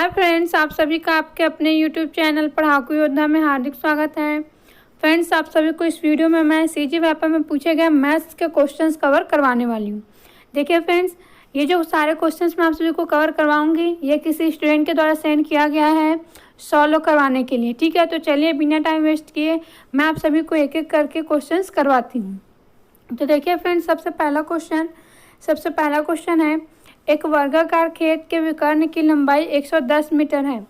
Hi friends, आप सभी का आपके अपने यूट्यूब चैनल पढ़ाकू योद्धा में हार्दिक स्वागत है। फ्रेंड्स, आप सभी को इस वीडियो में मैं सीजी व्यापा में पूछे गए मैथ्स के क्वेश्चंस कवर करवाने वाली हूँ। देखिए फ्रेंड्स, ये जो सारे क्वेश्चंस मैं आप सभी को कवर करवाऊंगी ये किसी स्टूडेंट के द्वारा सेंड किया गया है सॉल्व करवाने के लिए। ठीक है, तो चलिए बिना टाइम वेस्ट किए मैं आप सभी को एक एक करके क्वेश्चंस करवाती हूँ। तो देखिए फ्रेंड्स, सबसे पहला क्वेश्चन है, एक वर्गाकार खेत के विकर्ण की लंबाई 110 मीटर है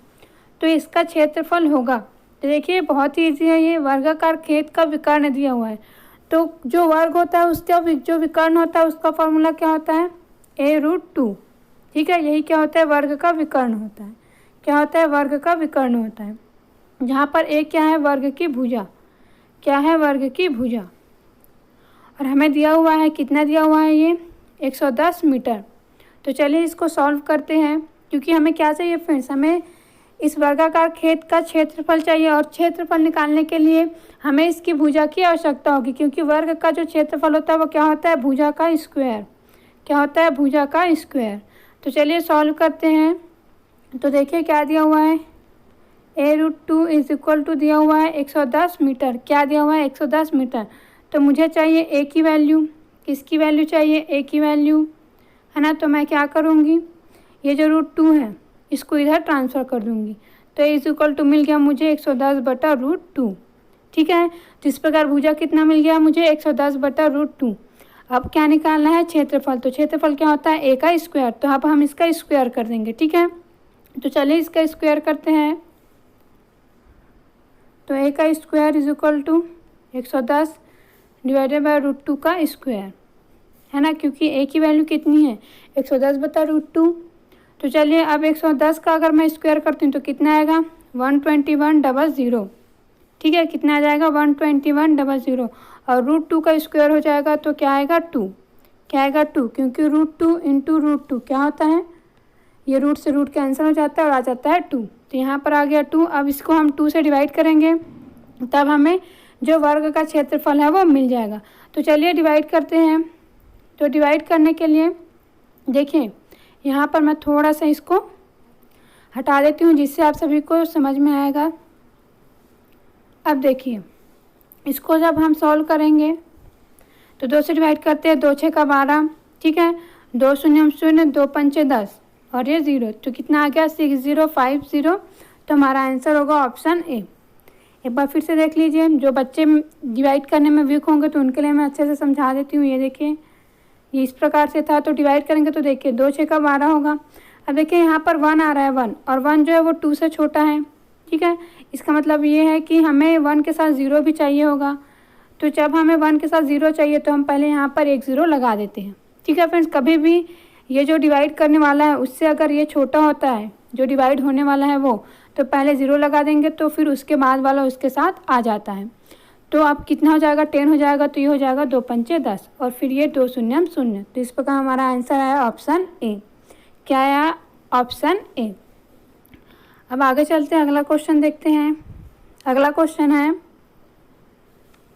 तो इसका क्षेत्रफल होगा। तो देखिए बहुत ही ईजी है, ये वर्गाकार खेत का विकर्ण दिया हुआ है तो जो वर्ग होता है उसका जो विकर्ण होता है उसका फॉर्मूला क्या होता है, a√2। ठीक है, यही क्या होता है, वर्ग का विकर्ण होता है। क्या होता है, वर्ग का विकर्ण होता है। जहाँ पर a क्या है, वर्ग की भुजा। क्या है, वर्ग की भुजा। और हमें दिया हुआ है, कितना दिया हुआ है, ये 110 मीटर। तो चलिए इसको सॉल्व करते हैं। क्योंकि हमें क्या चाहिए फ्रेंड्स, हमें इस वर्गाकार खेत का क्षेत्रफल चाहिए और क्षेत्रफल निकालने के लिए हमें इसकी भुजा की आवश्यकता होगी। क्योंकि वर्ग का जो क्षेत्रफल होता है वो क्या होता है, भुजा का स्क्वायर। क्या होता है, भुजा का स्क्वायर। तो चलिए सॉल्व करते हैं। तो देखिए क्या दिया हुआ है, a√2 इज इक्वल टू दिया हुआ है 110 मीटर। क्या दिया हुआ है, 110 मीटर। तो मुझे चाहिए a की वैल्यू। किसकी वैल्यू चाहिए, a की वैल्यू, है ना। तो मैं क्या करूँगी, ये जो √2 है इसको इधर ट्रांसफ़र कर दूँगी। तो इज इक्वल टू मिल गया मुझे 110/√2। ठीक है, तो इस प्रकार भुजा कितना मिल गया मुझे, 110/√2। अब क्या निकालना है, क्षेत्रफल। तो क्षेत्रफल क्या होता है, a का स्क्वायर। तो अब हम इसका स्क्वायर कर देंगे। ठीक है, तो चलिए इसका स्क्वायर करते हैं। तो a का स्क्वायर इज इक्वल टू 110/√2 का स्क्वायर, है ना। क्योंकि a की वैल्यू कितनी है, 110/√2। तो चलिए अब 110 का अगर मैं स्क्वायर करती हूँ तो कितना आएगा, 12100। ठीक है, कितना आ जाएगा, 12100। और √2 का स्क्वायर हो जाएगा तो क्या आएगा, 2। क्या आएगा, 2। क्योंकि √2 इंटू √2 क्या होता है, ये रूट से रूट कैंसिल हो जाता है और आ जाता है 2। तो यहाँ पर आ गया 2। अब इसको हम 2 से डिवाइड करेंगे तब हमें जो वर्ग का क्षेत्रफल है वो मिल जाएगा। तो चलिए डिवाइड करते हैं। तो डिवाइड करने के लिए देखिए यहाँ पर मैं थोड़ा सा इसको हटा देती हूँ जिससे आप सभी को समझ में आएगा। अब देखिए इसको जब हम सॉल्व करेंगे तो 2 से डिवाइड करते हैं, 2 × 6 = 12। ठीक है, 2 0 0, 2 5 10 और ये 0। तो कितना आ गया, 6050। तो हमारा आंसर होगा ऑप्शन ए। एक बार फिर से देख लीजिए, जो बच्चे डिवाइड करने में वीक होंगे तो उनके लिए मैं अच्छे से समझा देती हूँ। ये देखिए ये इस प्रकार से था, तो डिवाइड करेंगे तो देखिए 2 × 6 = 12 होगा। अब देखिए यहाँ पर 1 आ रहा है, 1 और 1 जो है वो 2 से छोटा है। ठीक है, इसका मतलब ये है कि हमें 1 के साथ 0 भी चाहिए होगा। तो जब हमें 1 के साथ 0 चाहिए तो हम पहले यहाँ पर एक 0 लगा देते हैं। ठीक है फ्रेंड्स, कभी भी ये जो डिवाइड करने वाला है उससे अगर ये छोटा होता है, जो डिवाइड होने वाला है वो, तो पहले 0 लगा देंगे तो फिर उसके बाद वाला उसके साथ आ जाता है। तो अब कितना हो जाएगा, 10 हो जाएगा। तो ये हो जाएगा 2 5 10 और फिर ये 2 0 0। तो इस प्रकार हमारा आंसर आया ऑप्शन ए। क्या आया, ऑप्शन ए। अब आगे चलते हैं, अगला क्वेश्चन देखते हैं। अगला क्वेश्चन है,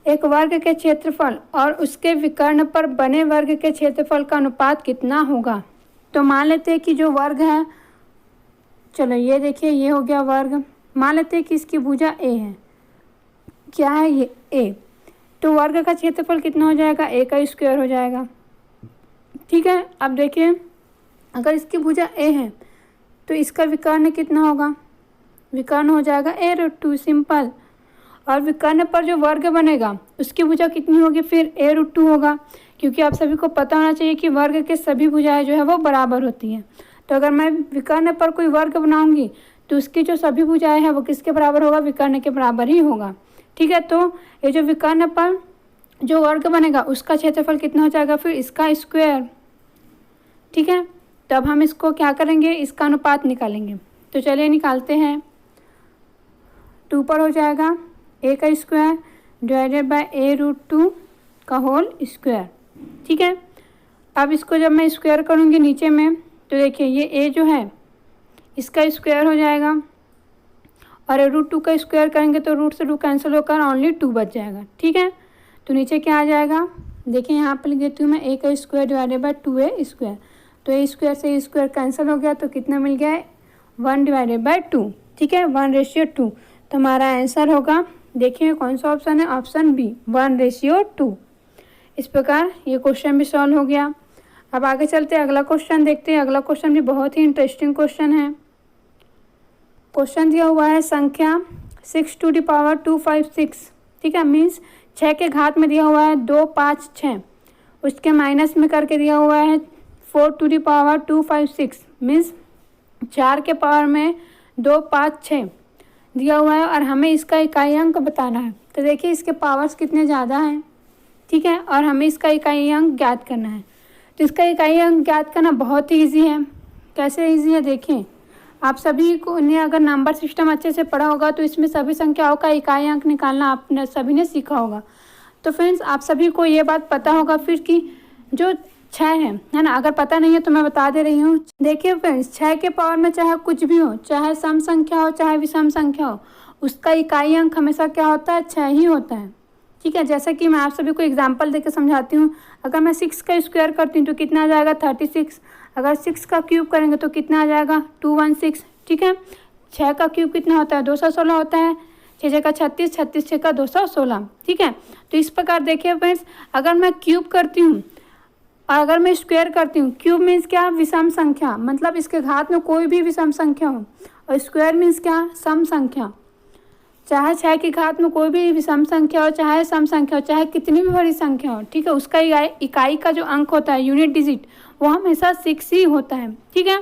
एक वर्ग के क्षेत्रफल और उसके विकर्ण पर बने वर्ग के क्षेत्रफल का अनुपात कितना होगा। तो मान लेते हैं कि जो वर्ग है, चलो ये देखिए ये हो गया वर्ग। मान लेते हैं कि इसकी भुजा a है। क्या है ये, a। तो वर्ग का क्षेत्रफल कितना हो जाएगा, a का स्क्वायर हो जाएगा। ठीक है, अब देखिए अगर इसकी भुजा a है तो इसका विकर्ण कितना होगा, विकर्ण हो जाएगा a√2, सिंपल। और विकर्ण पर जो वर्ग बनेगा उसकी भुजा कितनी होगी, फिर a√2 होगा। क्योंकि आप सभी को पता होना चाहिए कि वर्ग के सभी भुजाएं जो है वो बराबर होती हैं। तो अगर मैं विकर्ण पर कोई वर्ग बनाऊंगी तो उसकी जो सभी भुजाएं हैं वो किसके बराबर होगा, विकर्ण के बराबर ही होगा। ठीक है, तो ये जो विकर्ण पर जो वर्ग बनेगा उसका क्षेत्रफल कितना हो जाएगा, फिर इसका स्क्वायर। ठीक है, तब हम इसको क्या करेंगे, इसका अनुपात निकालेंगे। तो चलिए निकालते हैं। 2 पर हो जाएगा a का स्क्वायर डिवाइडेड बाय a√2 का होल स्क्वायर। ठीक है, अब इसको जब मैं स्क्वायर करूँगी नीचे में तो देखिए ये a जो है इसका स्क्वायर हो जाएगा और √2 का स्क्वायर करेंगे तो रूट से रूट कैंसिल होकर ओनली 2 बच जाएगा। ठीक है, तो नीचे क्या आ जाएगा, देखिए यहाँ पर लिख देती हूँ मैं, a का square divided by 2a square. तो a स्क्वायर से a स्क्वायर कैंसिल हो गया तो कितना मिल गया है, 1/2, ठीक है, 1:2। तो हमारा आंसर होगा, देखिए कौन सा ऑप्शन है, ऑप्शन बी 1:2। इस प्रकार ये क्वेश्चन भी सॉल्व हो गया। अब आगे चलते हैं, अगला क्वेश्चन देखते हैं। अगला क्वेश्चन भी बहुत ही इंटरेस्टिंग क्वेश्चन है। क्वेश्चन दिया हुआ है संख्या 6⁻256, ठीक है, मीन्स 6 के घात में दिया हुआ है 2, 5, 6, उसके माइनस में करके दिया हुआ है 4⁻256, मीन्स 4 के पावर में 2, 5, 6 दिया हुआ है और हमें इसका इकाई अंक बताना है। तो देखिए इसके पावर्स कितने ज़्यादा हैं, ठीक है, और हमें इसका इकाई अंक ज्ञात करना है। तो इसका इकाई अंक ज्ञात करना बहुत ही ईजी है। कैसे ईजी है, देखिए आप सभी को ने अगर नंबर सिस्टम अच्छे से पढ़ा होगा तो इसमें सभी संख्याओं का इकाई अंक निकालना आपने सभी ने सीखा होगा। तो फ्रेंड्स आप सभी को ये बात पता होगा फिर कि जो 6 है ना, अगर पता नहीं है तो मैं बता दे रही हूँ। देखिए फ्रेंड्स 6 के पावर में चाहे कुछ भी हो, चाहे सम संख्या हो चाहे विषम संख्या हो, उसका इकाई अंक हमेशा क्या होता है, 6 ही होता है, ठीक है। जैसे कि मैं आप सभी को एग्जांपल देकर समझाती हूँ। अगर मैं 6 का स्क्वायर करती हूँ तो कितना आ जाएगा, 36। अगर 6 का क्यूब करेंगे तो कितना आ जाएगा, 216, ठीक है। 6 का क्यूब कितना होता है, 216 होता है। 6 का 36, 36 6 का 216, ठीक है। तो इस प्रकार देखिए फ्रेंड्स, अगर मैं क्यूब करती हूँ और अगर मैं स्क्वायर करती हूँ, क्यूब मीन्स क्या, विषम संख्या, मतलब इसके घात में कोई भी विषम संख्या हो, और स्क्वायर मीन्स क्या, सम संख्या। चाहे 6 की घात में कोई भी विषम संख्या हो, चाहे सम संख्या हो, चाहे कितनी भी बड़ी संख्या हो, ठीक है, उसका इकाई का जो अंक होता है, यूनिट डिजिट, वो हमेशा 6 ही होता है, ठीक है।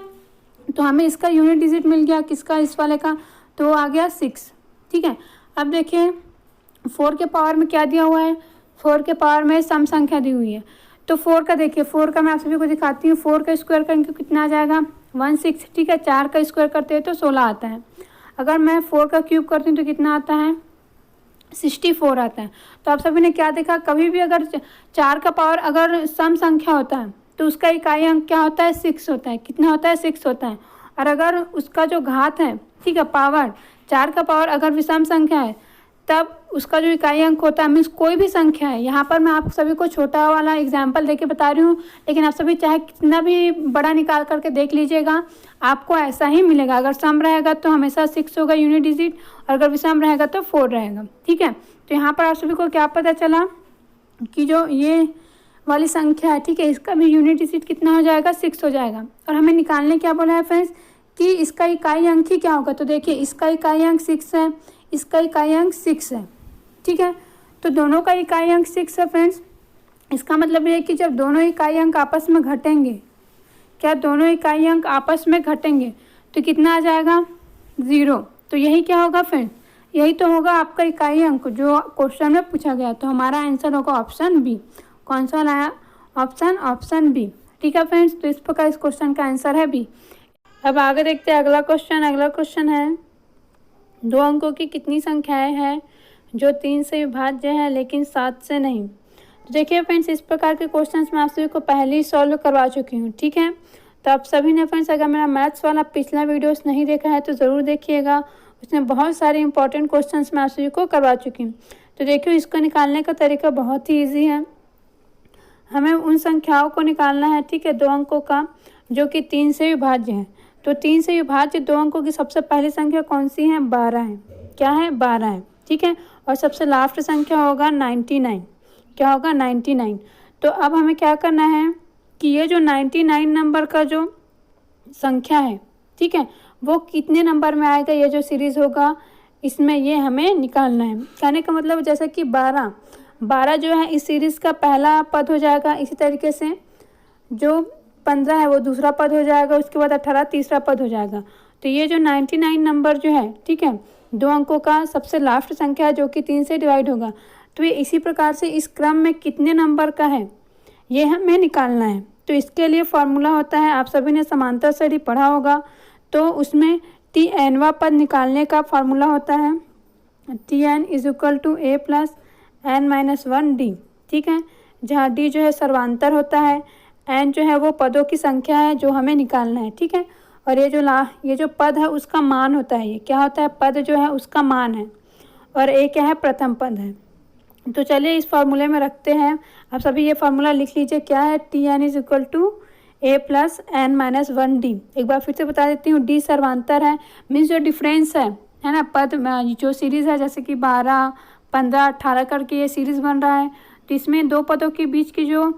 तो हमें इसका यूनिट डिजिट मिल गया, किसका, इस वाले का, तो आ गया 6, ठीक है। अब देखिए 4 के पावर में क्या दिया हुआ है, 4 के पावर में सम संख्या दी हुई है। तो 4 का देखिए, 4 का मैं आप सभी को दिखाती हूँ। 4 का स्क्वायर करेंगे कितना आ जाएगा, 16, ठीक है। 4 का स्क्वायर करते हैं तो 16 आता है। अगर मैं 4 का क्यूब करती हूँ तो कितना आता है, 64 आता है। तो आप सभी ने क्या देखा, कभी भी अगर 4 का पावर अगर सम संख्या होता है तो उसका इकाई अंक क्या होता है, 6 होता है। कितना होता है, 6 होता है। और अगर उसका जो घात है, ठीक है, पावर, 4 का पावर अगर विषम संख्या है तब उसका जो इकाई अंक होता है, मीन्स कोई भी संख्या है। यहाँ पर मैं आप सभी को छोटा वाला एग्जाम्पल देके बता रही हूँ, लेकिन आप सभी चाहे कितना भी बड़ा निकाल करके देख लीजिएगा, आपको ऐसा ही मिलेगा। अगर सम रहेगा तो हमेशा 6 होगा यूनिट डिजिट, और अगर विषम रहेगा तो 4 रहेगा, ठीक है। तो यहाँ पर आप सभी को क्या पता चला कि जो ये वाली संख्या है, ठीक है, इसका भी यूनिट डिजिट कितना हो जाएगा, 6 हो जाएगा। और हमें निकालने क्या बोला है फ्रेंड्स, कि इसका इकाई अंक ही क्या होगा। तो देखिए इसका इकाई अंक 6 है, इसका इकाई अंक 6 है, ठीक है। तो दोनों का इकाई अंक 6 है फ्रेंड्स। इसका मतलब ये है कि जब दोनों इकाई अंक आपस में घटेंगे, क्या दोनों इकाई अंक आपस में घटेंगे तो कितना आ जाएगा, 0। तो यही क्या होगा फ्रेंड्स, यही तो होगा आपका इकाई अंक जो क्वेश्चन में पूछा गया। तो हमारा आंसर होगा ऑप्शन बी। कौन सा लाया, ऑप्शन बी, ठीक है फ्रेंड्स। तो इस प्रकार इस क्वेश्चन का आंसर है बी। अब आगे देखते हैं अगला क्वेश्चन। अगला क्वेश्चन है, 2 अंकों की कितनी संख्याएं हैं जो 3 से विभाज्य है लेकिन 7 से नहीं। तो देखिए फ्रेंड्स, इस प्रकार के क्वेश्चंस मैं आप सभी को पहले ही सॉल्व करवा चुकी हूँ, ठीक है। तो आप सभी ने फ्रेंड्स अगर मेरा मैथ्स वाला पिछला वीडियोस नहीं देखा है तो ज़रूर देखिएगा, उसमें बहुत सारे इंपॉर्टेंट क्वेश्चंस मैं आप सभी को करवा चुकी हूँ। तो देखिए इसको निकालने का तरीका बहुत ही ईजी है। हमें उन संख्याओं को निकालना है, ठीक है, 2 अंकों का जो कि 3 से विभाज्य है। तो 3 से विभाज्य 2 अंकों की सबसे पहली संख्या कौन सी है, 12 है। क्या है, 12 है, ठीक है। और सबसे लास्ट संख्या होगा 99। क्या होगा, 99। तो अब हमें क्या करना है कि ये जो 99 नंबर का जो संख्या है, ठीक है, वो कितने नंबर में आएगा, ये जो सीरीज़ होगा इसमें ये हमें निकालना है। कहने का मतलब जैसे कि 12 जो है इस सीरीज़ का पहला पद हो जाएगा। इसी तरीके से जो 15 है वो दूसरा पद हो जाएगा, उसके बाद 18 तीसरा पद हो जाएगा। तो ये जो 99 नंबर जो है, ठीक है, 2 अंकों का सबसे लास्ट संख्या जो कि 3 से डिवाइड होगा। तो ये इसी प्रकार से इस क्रम में कितने नंबर का है ये हमें निकालना है। तो इसके लिए फॉर्मूला होता है, आप सभी ने समांतर श्रेणी पढ़ा होगा, तो उसमें Tnवा पद निकालने का फॉर्मूला होता है Tn = a + n-1d, ठीक है, जहाँ d जो है सर्वांतर होता है, n जो है वो पदों की संख्या है जो हमें निकालना है, ठीक है। और ये जो पद है उसका मान होता है। ये क्या होता है, पद जो है उसका मान है, और a क्या है, प्रथम पद है। तो चलिए इस फार्मूले में रखते हैं। आप सभी ये फार्मूला लिख लीजिए, क्या है, Tn = ए प्लस एन माइनस 1d। एक बार फिर से बता देती हूँ, डी सर्वांतर है, मीन्स जो डिफरेंस है ना, पद जो सीरीज़ है, जैसे कि 12, 15, 18 करके ये सीरीज़ बन रहा है, तो इसमें दो पदों के बीच की जो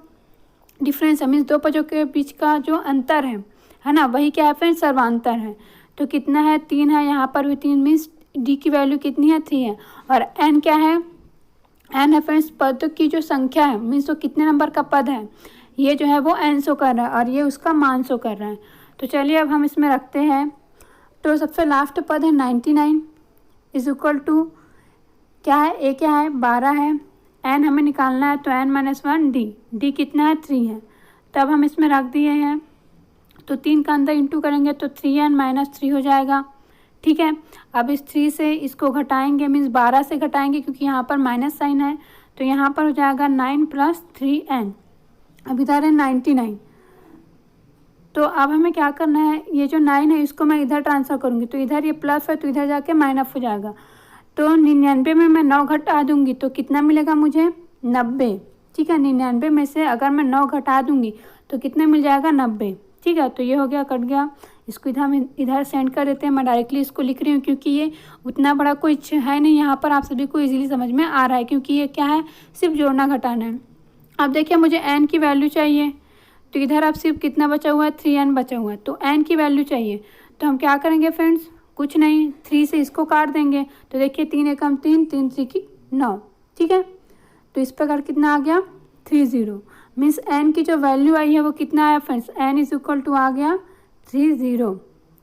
डिफरेंस है, मीन्स दो पदों के बीच का जो अंतर है ना, वही क्या है फ्रेंड्स, सर्वांतर है। तो कितना है, 3 है, यहाँ पर भी 3, मीन्स डी की वैल्यू कितनी है, 3 है। और एन क्या है, एन है फ्रेंड्स पद की जो संख्या है, मीन्स वो कितने नंबर का पद है, ये जो है वो एन शो कर रहा है और ये उसका मान शो कर रहा है। तो चलिए अब हम इसमें रखते हैं। तो सबसे लास्ट पद है 99 इज इक्वल टू क्या है, ए क्या है, 12 है, एन हमें निकालना है, तो एन माइनस 1 डी, डी कितना है, 3 है। तब हम इसमें रख दिए हैं, तो 3 का अंदर इंटू करेंगे तो 3n माइनस 3 हो जाएगा। ठीक है, अब इस 3 से इसको घटाएंगे, मीन्स 12 से घटाएंगे क्योंकि यहाँ पर माइनस साइन है, तो यहाँ पर हो जाएगा 9 प्लस 3n। अब इधर है 99, तो अब हमें क्या करना है, ये जो 9 है इसको मैं इधर ट्रांसफ़र करूँगी, तो इधर ये प्लस है तो इधर जाके माइनस हो जाएगा। तो 99 में मैं 9 घटा दूँगी तो कितना मिलेगा मुझे, 90। ठीक है, 99 में से अगर मैं 9 घटा दूँगी तो कितना मिल जाएगा, 90। ठीक है, तो ये हो गया, कट गया। इसको इधर सेंड कर देते हैं। मैं डायरेक्टली इसको लिख रही हूँ क्योंकि ये उतना बड़ा कोई है नहीं, यहाँ पर आप सभी को इजीली समझ में आ रहा है क्योंकि ये क्या है, सिर्फ जोड़ना घटाना है। अब देखिए मुझे n की वैल्यू चाहिए, तो इधर अब सिर्फ कितना बचा हुआ है, 3n बचा हुआ है, तो n की वैल्यू चाहिए। तो हम क्या करेंगे फ्रेंड्स, कुछ नहीं, 3 से इसको काट देंगे, तो देखिए 3 एकम 3, 3 3 की 9। ठीक है, तो इस प्रकार कितना आ गया, 30, मीन्स n की जो वैल्यू आई है वो कितना आया friends, n is equal to आ गया 30।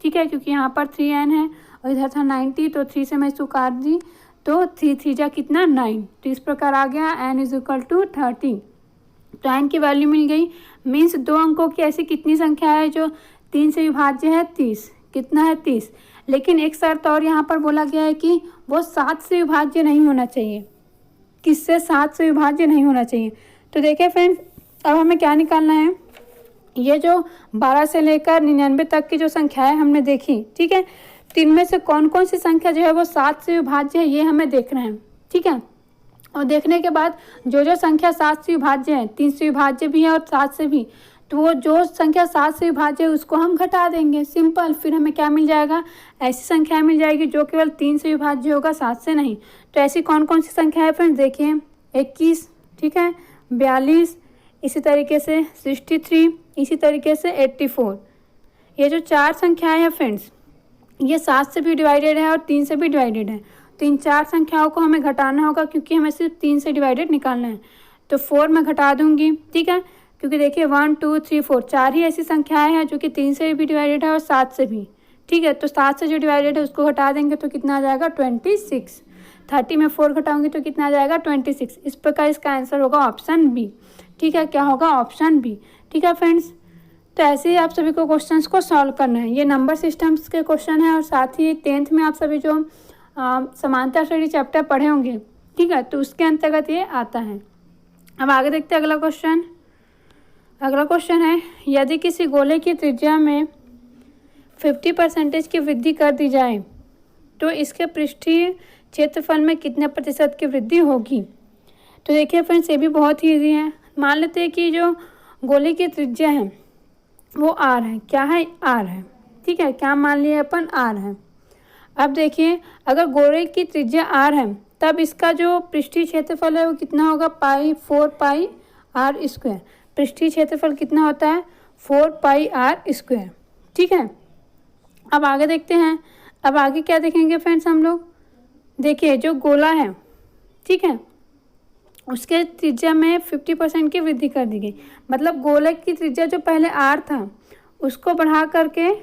ठीक है, क्योंकि यहाँ पर 3n है और इधर था 90, तो 3 से मैं इसको काट दी, तो 3 3 जा कितना, 9। तो इस प्रकार आ गया n इज इक्वल टू 30। तो n की वैल्यू मिल गई, मीन्स 2 अंकों की ऐसी कितनी संख्या है जो 3 से विभाज्य है, 30। कितना है, 30। लेकिन एक शर्त और यहाँ पर बोला गया है कि वो 7 से विभाज्य नहीं होना चाहिए। किससे, 7 से विभाज्य नहीं होना चाहिए। तो देखिए फ्रेंड्स, अब हमें क्या निकालना है, ये जो 12 से लेकर 99 तक की जो संख्याएं हमने देखी, ठीक है, तो इनमें से कौन कौन सी संख्या जो है वो 7 से विभाज्य है, ये हमें देखना है। ठीक है, और देखने के बाद जो संख्या 7 से विभाज्य है, 3 से विभाज्य भी है और 7 से भी, तो वो जो संख्या 7 से विभाज्य है उसको हम घटा देंगे, सिंपल। फिर हमें क्या मिल जाएगा, ऐसी संख्या मिल जाएगी जो केवल 3 से विभाज्य होगा, 7 से नहीं। तो ऐसी कौन कौन सी संख्या है फ्रेंड्स, देखिए 21, ठीक है, 42, इसी तरीके से 63, इसी तरीके से 84। ये जो 4 संख्याएँ हैं फ्रेंड्स, ये 7 से भी डिवाइडेड है और 3 से भी डिवाइडेड है। तो इन 4 संख्याओं को हमें घटाना होगा क्योंकि हमें सिर्फ 3 से डिवाइडेड निकालना है। तो 4 मैं घटा दूंगी, ठीक है, क्योंकि देखिए 1 2 3 4 4 ही ऐसी संख्याएं हैं जो कि 3 से भी डिवाइडेड है और 7 से भी। ठीक है, तो 7 से जो डिवाइडेड है उसको घटा देंगे तो कितना आ जाएगा, 26। 30 में 4 घटाऊंगी तो कितना आ जाएगा, 26। इस प्रकार इसका आंसर होगा ऑप्शन बी। ठीक है, क्या होगा, ऑप्शन बी। ठीक है फ्रेंड्स, तो ऐसे ही आप सभी को क्वेश्चंस को सॉल्व करना है। ये नंबर सिस्टम्स के क्वेश्चन है और साथ ही 10th में आप सभी जो समांतर श्रेणी चैप्टर पढ़े होंगे, ठीक है, तो उसके अंतर्गत ये आता है। अब आगे देखते हैं अगला क्वेश्चन। अगला क्वेश्चन है, यदि किसी गोले की त्रिज्या में 50% की वृद्धि कर दी जाए तो इसके पृष्ठीय क्षेत्रफल में कितने प्रतिशत की वृद्धि होगी। तो देखिए फ्रेंड्स, ये भी बहुत ही ईजी है। मान लेते हैं कि जो गोले की त्रिज्या है वो आर है। क्या है, आर है। ठीक है, क्या मान लिया अपन, आर है। अब देखिए, अगर गोले की त्रिज्या आर है तब इसका जो पृष्ठीय क्षेत्रफल है वो कितना होगा, 4 पाई आर स्क्वायर। पृष्ठीय क्षेत्रफल कितना होता है, 4 पाई आर स्क्वायर। ठीक है, अब आगे देखते हैं। अब आगे क्या देखेंगे फ्रेंड्स हम लोग, देखिए जो गोला है, ठीक है, उसके त्रिज्या में 50% की वृद्धि कर दी गई। मतलब गोले की त्रिज्या जो पहले आर था उसको बढ़ा करके,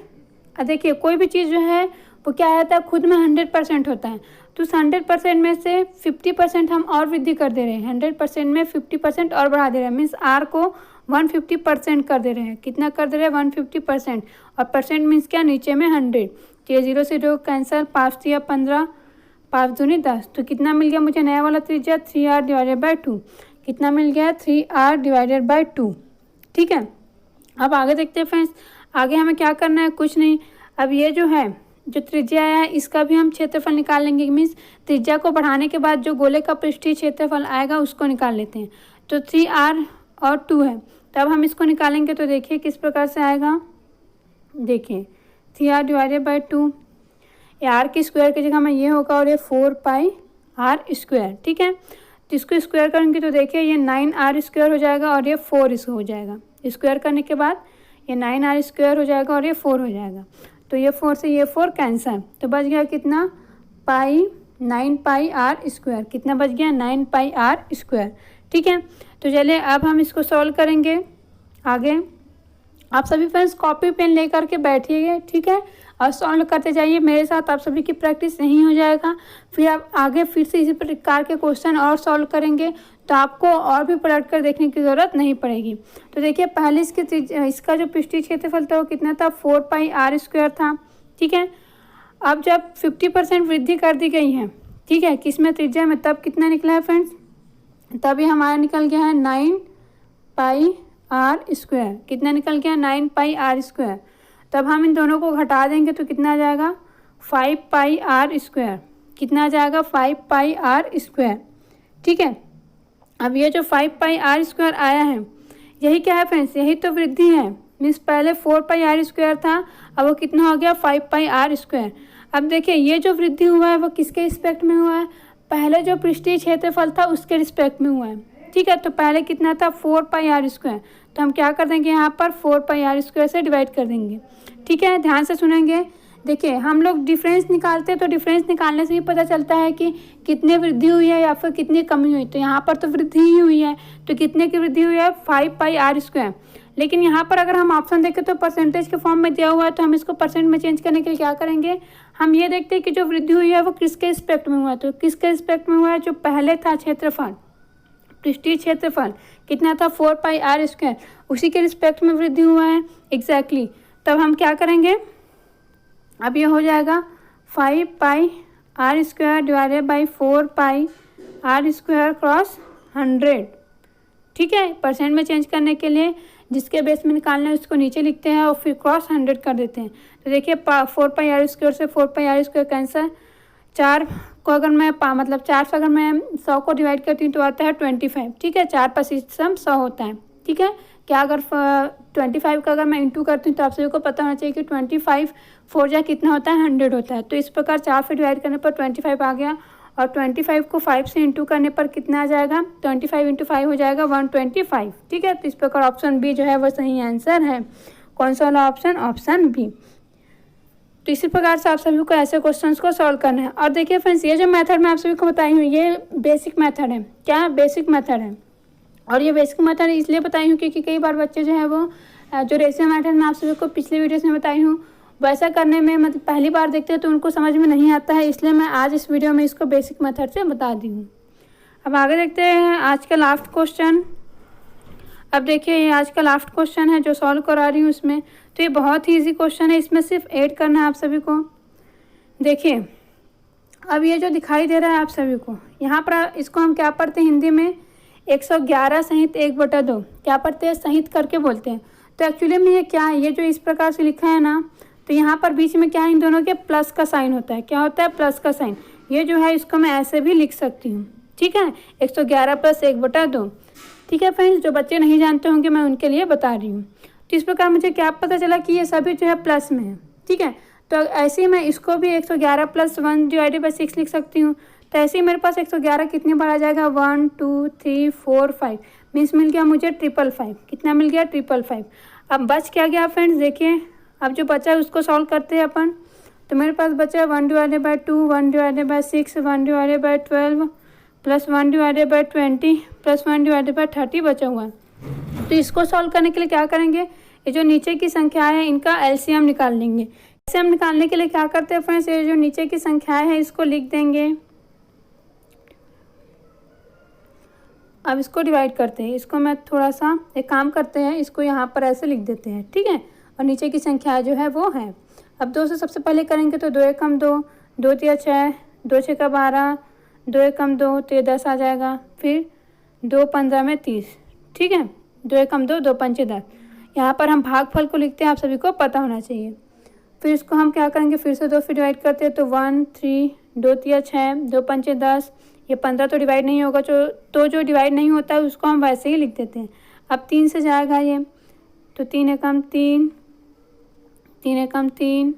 देखिए कोई भी चीज़ जो है वो क्या रहता है, खुद में 100% होता है, तो उस 100% में से 50% हम और वृद्धि कर दे रहे हैं। 100% में 50% और बढ़ा दे रहे हैं, मीन्स आर को 150% कर दे रहे हैं। कितना कर दे रहे हैं, 150%। और परसेंट मीन्स क्या, नीचे में 100। तो ये 0 से 0 कैंसिल, 5 या 15, 5 दूनी 10। तो कितना मिल गया मुझे नया वाला त्रिज्या, 3r डिवाइडेड बाई 2। कितना मिल गया, 3r डिवाइडेड बाई 2। ठीक है, अब आगे देखते हैं फ्रेंड्स। आगे हमें क्या करना है, कुछ नहीं। अब ये जो है, जो त्रिज्या है इसका भी हम क्षेत्रफल निकाल लेंगे। मीन्स त्रिज्या को बढ़ाने के बाद जो गोले का पृष्ठीय क्षेत्रफल आएगा उसको निकाल लेते हैं। तो 3r और 2 है, तो अब हम इसको निकालेंगे तो देखिए किस प्रकार से आएगा। देखिए 3r डिवाइडेड बाई 2, आर की स्क्वायर की जगह में ये होगा और ये 4πr²। ठीक है, तो इसको स्क्वायर करेंगे तो देखिए ये 9r² हो जाएगा और ये 4 हो जाएगा। स्क्वायर करने के बाद ये 9r² हो जाएगा और ये 4 हो जाएगा। तो ये 4 से ये 4 कैंसल, तो बच गया कितना 9πr²। कितना बच गया 9πr²। ठीक है, तो चलिए अब हम इसको सॉल्व करेंगे आगे। आप सभी फ्रेंड्स कॉपी पेन लेकर के बैठिएगा, ठीक है, और सॉल्व करते जाइए मेरे साथ। आप सभी की प्रैक्टिस नहीं हो जाएगा, फिर आप आगे फिर से इसी प्रकार के क्वेश्चन और सॉल्व करेंगे तो आपको और भी पलट कर देखने की ज़रूरत नहीं पड़ेगी। तो देखिए पहले इसका जो पृष्ठीय क्षेत्रफल था वो कितना था 4πr² था। ठीक है, अब जब 50% वृद्धि कर दी गई है, ठीक है, किसमें त्रिज्या में, तब कितना निकला है फ्रेंड्स, तभी हमारा निकल गया है 9πr²। कितना निकल गया 9πr²। तब हम इन दोनों को घटा देंगे तो कितना आ जाएगा 5πr²। कितना आ जाएगा 5πr²। ठीक है, अब ये जो 5πr² आया है यही क्या है फ्रेंड्स, यही तो वृद्धि है। मीन्स पहले 4πr² था, अब वो कितना हो गया 5πr²। अब देखिए ये जो वृद्धि हुआ है वो किसके रिस्पेक्ट में हुआ है, पहले जो पृष्ठीय क्षेत्रफल था उसके रिस्पेक्ट में हुआ है। ठीक है, तो पहले कितना था 4πr², तो हम क्या कर देंगे यहाँ पर 4πr² से डिवाइड कर देंगे। ठीक है, ध्यान से सुनेंगे। देखिए हम लोग डिफरेंस निकालते हैं तो डिफरेंस निकालने से ही पता चलता है कि कितने वृद्धि हुई है या फिर कितनी कमी हुई। तो यहाँ पर तो वृद्धि ही हुई है, तो कितने की वृद्धि हुई है 5πr²। लेकिन यहाँ पर अगर हम ऑप्शन देखें तो परसेंटेज के फॉर्म में दिया हुआ है, तो हम इसको परसेंट में चेंज करने के लिए क्या करेंगे, हम ये देखते हैं कि जो वृद्धि हुई है वो किसके रिस्पेक्ट में हुआ है। तो किसके रिस्पेक्ट में हुआ है, जो पहले था क्षेत्रफल, पृष्ठीय क्षेत्रफल कितना था 4πr², उसी के रिस्पेक्ट में वृद्धि हुआ है। एग्जैक्टली, तब हम क्या करेंगे, अब ये हो जाएगा 5πr² divided by 4πr² cross 100। ठीक है, परसेंट में चेंज करने के लिए जिसके बेस में निकालना है उसको नीचे लिखते हैं और फिर क्रॉस 100 कर देते हैं। तो देखिए 4πr² से 4πr² कैंसर, 4 को अगर मैं 4 से अगर मैं 100 को डिवाइड करती हूँ तो आता है 25। ठीक है, 4 प्रतिशत 100 होता है। ठीक है, क्या अगर 25 का अगर मैं इंटू करती हूँ तो आप सभी को पता होना चाहिए कि 25 4 जा कितना होता है 100 होता है। तो इस प्रकार 4 से डिवाइड करने पर 25 आ गया और 25 को 5 से इंटू करने पर कितना आ जाएगा, 25 × 5 हो जाएगा 125। ठीक है, तो इस प्रकार ऑप्शन बी जो है वो सही आंसर है। कौन सा वाला ऑप्शन, ऑप्शन बी। तो इसी प्रकार से आप सभी को ऐसे क्वेश्चंस को सॉल्व करना है। और देखिए फ्रेंड्स ये जो मेथड मैं आप सभी को बताई हूँ ये बेसिक मेथड है। क्या बेसिक मेथड है, और ये बेसिक मेथड इसलिए बताई हूँ क्योंकि कई बार बच्चे जो है वो जो रेशियो मेथड मैं आप सभी को पिछले वीडियोस में बताई हूँ वैसा करने में पहली बार देखते हैं तो उनको समझ में नहीं आता है, इसलिए मैं आज इस वीडियो में इसको बेसिक मेथड से बता दी हूँ। अब आगे देखते हैं आज का लास्ट क्वेश्चन। अब देखिए ये आज का लास्ट क्वेश्चन है जो सॉल्व करा रही हूँ इसमें, तो ये बहुत ही ईजी क्वेश्चन है, इसमें सिर्फ ऐड करना है आप सभी को। देखिए अब ये जो दिखाई दे रहा है आप सभी को, यहाँ पर इसको हम क्या पढ़ते हैं हिंदी में 111 सहित 1/2 क्या पढ़ते हैं, सहित करके बोलते हैं। तो एक्चुअली में ये क्या है, ये जो इस प्रकार से लिखा है ना, तो यहाँ पर बीच में क्या है, इन दोनों के प्लस का साइन होता है। क्या होता है, प्लस का साइन। ये जो है इसको मैं ऐसे भी लिख सकती हूँ। ठीक है, 111 + 1/2। ठीक है फ्रेंड्स, जो बच्चे नहीं जानते होंगे मैं उनके लिए बता रही हूँ। तो इस प्रकार मुझे क्या पता चला कि ये सभी जो है प्लस में है। ठीक है, तो ऐसे ही मैं इसको भी 111 + 1 डिवाइडेड बाई 6 लिख सकती हूँ। तो ऐसे ही मेरे पास 111 कितनी बार आ जाएगा, 1 2 3 4 5 मीन्स मिल गया मुझे 555। कितना मिल गया 555। अब बच क्या गया फ्रेंड्स, देखिए अब जो बचा है उसको सॉल्व करते हैं अपन। तो मेरे पास बचा है 1 / 2 1 / 6 1 / 12 + 1 / 20 + 1 / 30 बचा हुआ है। तो इसको सॉल्व करने के लिए क्या करेंगे, ये जो नीचे की संख्या है इनका एलसीएम निकाल लेंगे। एलसीएम निकालने के लिए क्या करते हैं फ्रेंड्स, ये जो नीचे की संख्याएं हैं इसको लिख देंगे। अब इसको डिवाइड करते हैं, इसको मैं थोड़ा सा एक काम करते हैं, इसको यहाँ पर ऐसे लिख देते हैं। ठीक है, और नीचे की संख्या जो है वो है। अब 2 से सबसे पहले करेंगे तो 2 × 1 = 2 2 × 3 = 6 2 × 6 = 12 2 × 1 = 2 तो ये 10 आ जाएगा। फिर 2 × 15 = 30। ठीक है, 2 × 1 = 2 2 × 5 = 10। यहाँ पर हम भागफल को लिखते हैं, आप सभी को पता होना चाहिए। फिर इसको हम क्या करेंगे, फिर से 2 से डिवाइड करते हैं तो 1 3 2 × 3 = 6 2 × 5 = 10। ये 15 तो डिवाइड नहीं होगा, तो जो डिवाइड नहीं होता है उसको हम वैसे ही लिख देते हैं। अब 3 से जाएगा ये, तो 3 एकम 3, 3 एकम 3,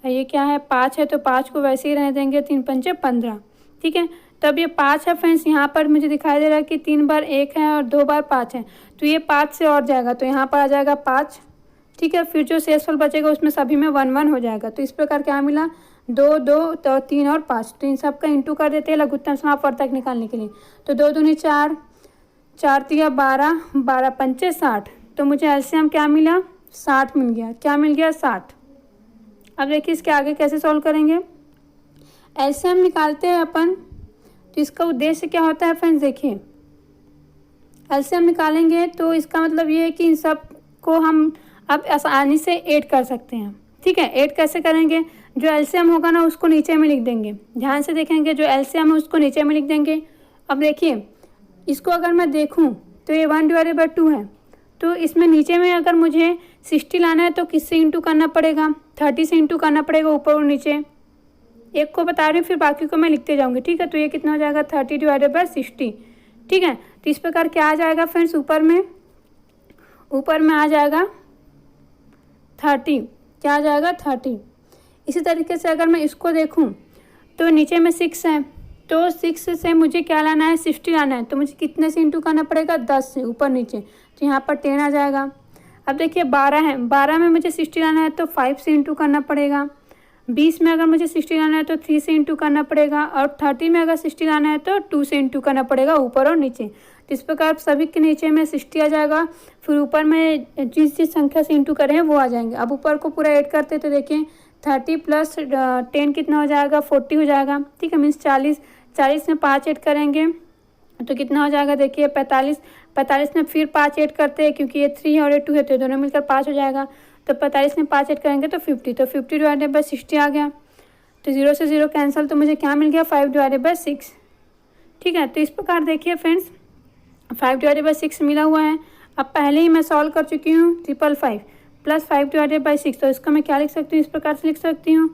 ये क्या है 5 है, तो 5 को वैसे ही रहने देंगे, 3 पंचे 15। ठीक है, तब ये 5 है फ्रेंड्स, यहाँ पर मुझे दिखाई दे रहा है कि 3 बार 1 है और 2 बार 5 है, तो ये 5 से और जाएगा, तो यहाँ पर आ जाएगा 5। ठीक है, फिर जो शेषफल बचेगा उसमें सभी में 1 1 हो जाएगा। तो इस प्रकार क्या मिला, 2 2 तो 3 और 5, तो इन सब का इंटू कर देते हैं लघुत्तम समापवर्तक निकालने के लिए। तो 2 दूनी 4, 4 तिया 12, 12 पंचे 60, तो मुझे एलसीएम क्या मिला, 60 मिल गया। क्या मिल गया, 60। अब देखिए इसके आगे कैसे सॉल्व करेंगे। एलसीएम निकालते हैं अपन, तो इसका उद्देश्य क्या होता है फ्रेंड्स, देखिए एलसीएम निकालेंगे तो इसका मतलब ये है कि इन सब को हम अब आसानी से ऐड कर सकते हैं। ठीक है, ऐड कैसे करेंगे, जो एलसीएम होगा ना उसको नीचे में लिख देंगे। ध्यान से देखेंगे, जो एलसीएम है उसको नीचे में लिख देंगे। अब देखिए इसको अगर मैं देखूं तो ये 1/2 है, तो इसमें नीचे में अगर मुझे 60 लाना है तो किससे इंटू करना पड़ेगा, 30 से इंटू करना पड़ेगा ऊपर और नीचे। एक को बता रही हूँ, फिर बाकी को मैं लिखते जाऊँगी। ठीक है, तो ये कितना हो जाएगा, 30/60। ठीक है, तो इस प्रकार क्या आ जाएगा फ्रेंड्स, ऊपर में आ जाएगा 30। क्या आ जाएगा, 30। इसी तरीके से अगर मैं इसको देखूं तो नीचे में 6 है, तो 6 से मुझे क्या लाना है, 60 लाना है, तो मुझे कितने से इंटू करना पड़ेगा, 10 से ऊपर नीचे, तो यहाँ पर 10 आ जाएगा। अब देखिए 12 है, 12 में मुझे 60 लाना है तो 5 से इंटू करना पड़ेगा। 20 में अगर मुझे 60 लाना है तो 3 से इंटू करना पड़ेगा, और 30 में अगर 60 लाना है तो 2 से इंटू करना पड़ेगा ऊपर और नीचे। तो इस प्रकार सभी के नीचे में 60 आ जाएगा, फिर ऊपर में जिस संख्या से इंटू करें वो आ जाएंगे। अब ऊपर को पूरा ऐड करते तो देखिए 30 + 10 कितना हो जाएगा, 40 हो जाएगा। ठीक है, मीन्स 40, 40 में 5 ऐड करेंगे तो कितना हो जाएगा, देखिए 45, 45 में फिर 5 ऐड करते हैं क्योंकि ये 3 है और ये 2 है, तो दोनों मिलकर 5 हो जाएगा। तो 45 में 5 ऐड करेंगे तो 50, तो 50/60 आ गया। तो 0 से 0 कैंसिल, तो मुझे क्या मिल गया, 5/6। ठीक है, तो इस प्रकार देखिए फ्रेंड्स 5/6 मिला हुआ है। अब पहले ही मैं सॉल्व कर चुकी हूँ 555 + 5/6, तो इसको मैं क्या लिख सकती हूँ, इस प्रकार से लिख सकती हूँ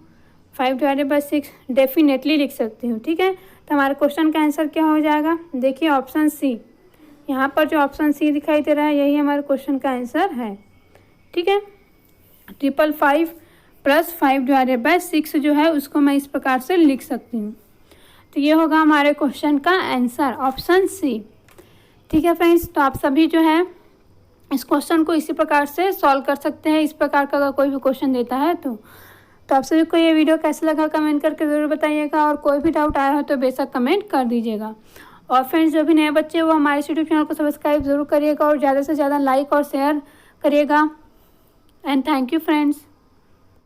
5/6 डेफिनेटली लिख सकती हूँ। ठीक है, तो हमारे क्वेश्चन का आंसर क्या हो जाएगा, देखिए ऑप्शन सी। यहाँ पर जो ऑप्शन सी दिखाई दे रहा है यही हमारे क्वेश्चन का आंसर है। ठीक है, 555 + 5/6 जो है उसको मैं इस प्रकार से लिख सकती हूँ। तो ये होगा हमारे क्वेश्चन का आंसर, ऑप्शन सी। ठीक है फ्रेंड्स, तो आप सभी जो है इस क्वेश्चन को इसी प्रकार से सॉल्व कर सकते हैं। इस प्रकार का अगर कोई भी क्वेश्चन देता है तो आप सभी को ये वीडियो कैसा लगा कमेंट करके ज़रूर बताइएगा, और कोई भी डाउट आया हो तो बेशक कमेंट कर दीजिएगा। और फ्रेंड्स जो भी नए बच्चे वो हमारे यूट्यूब चैनल को सब्सक्राइब ज़रूर करिएगा और ज़्यादा से ज़्यादा लाइक और शेयर करिएगा। And thank you friends.